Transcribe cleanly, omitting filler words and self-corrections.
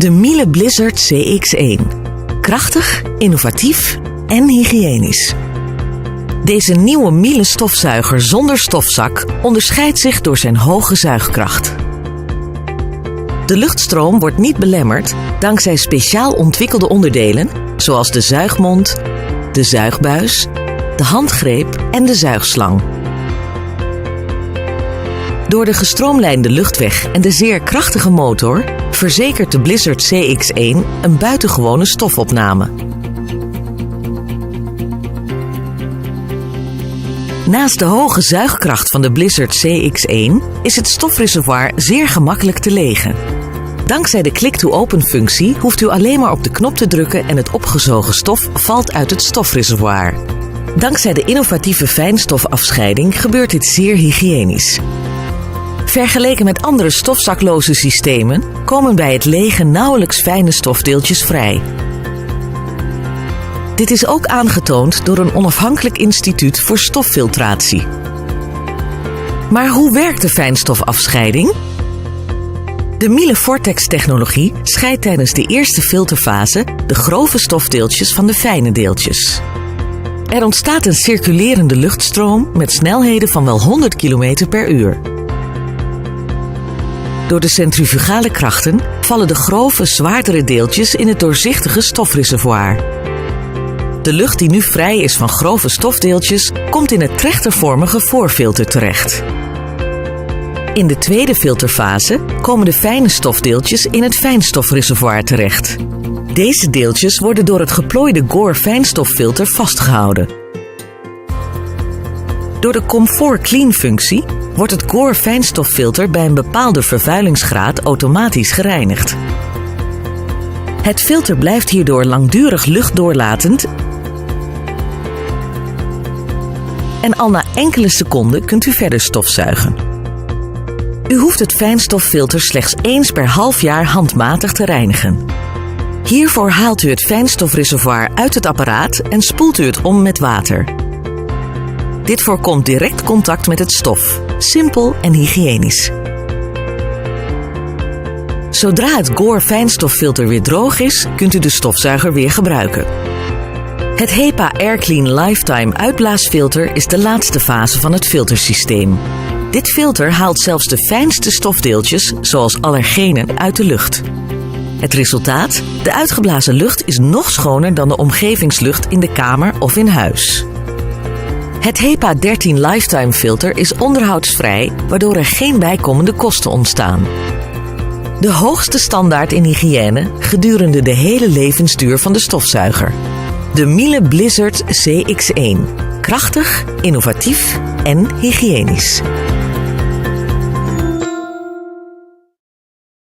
De Miele Blizzard CX1. Krachtig, innovatief en hygiënisch. Deze nieuwe Miele stofzuiger zonder stofzak onderscheidt zich door zijn hoge zuigkracht. De luchtstroom wordt niet belemmerd dankzij speciaal ontwikkelde onderdelen zoals de zuigmond, de zuigbuis, de handgreep en de zuigslang. Door de gestroomlijnde luchtweg en de zeer krachtige motor verzekert de Blizzard CX1 een buitengewone stofopname. Naast de hoge zuigkracht van de Blizzard CX1 is het stofreservoir zeer gemakkelijk te legen. Dankzij de click-to-open-functie hoeft u alleen maar op de knop te drukken en het opgezogen stof valt uit het stofreservoir. Dankzij de innovatieve fijnstofafscheiding gebeurt dit zeer hygiënisch. Vergeleken met andere stofzakloze systemen komen bij het legen nauwelijks fijne stofdeeltjes vrij. Dit is ook aangetoond door een onafhankelijk instituut voor stoffiltratie. Maar hoe werkt de fijnstofafscheiding? De Miele Vortex-technologie scheidt tijdens de eerste filterfase de grove stofdeeltjes van de fijne deeltjes. Er ontstaat een circulerende luchtstroom met snelheden van wel 100 km per uur. Door de centrifugale krachten vallen de grove, zwaardere deeltjes in het doorzichtige stofreservoir. De lucht die nu vrij is van grove stofdeeltjes komt in het trechtervormige voorfilter terecht. In de tweede filterfase komen de fijne stofdeeltjes in het fijnstofreservoir terecht. Deze deeltjes worden door het geplooide Gore fijnstoffilter vastgehouden. Door de Comfort Clean functie wordt het Gore fijnstoffilter bij een bepaalde vervuilingsgraad automatisch gereinigd. Het filter blijft hierdoor langdurig luchtdoorlatend en al na enkele seconden kunt u verder stofzuigen. U hoeft het fijnstoffilter slechts eens per half jaar handmatig te reinigen. Hiervoor haalt u het fijnstofreservoir uit het apparaat en spoelt u het om met water. Dit voorkomt direct contact met het stof. Simpel en hygiënisch. Zodra het Gore fijnstoffilter weer droog is, kunt u de stofzuiger weer gebruiken. Het HEPA AirClean Lifetime uitblaasfilter is de laatste fase van het filtersysteem. Dit filter haalt zelfs de fijnste stofdeeltjes, zoals allergenen, uit de lucht. Het resultaat? De uitgeblazen lucht is nog schoner dan de omgevingslucht in de kamer of in huis. Het HEPA 13 Lifetime filter is onderhoudsvrij, waardoor er geen bijkomende kosten ontstaan. De hoogste standaard in hygiëne gedurende de hele levensduur van de stofzuiger. De Miele Blizzard CX1. Krachtig, innovatief en hygiënisch.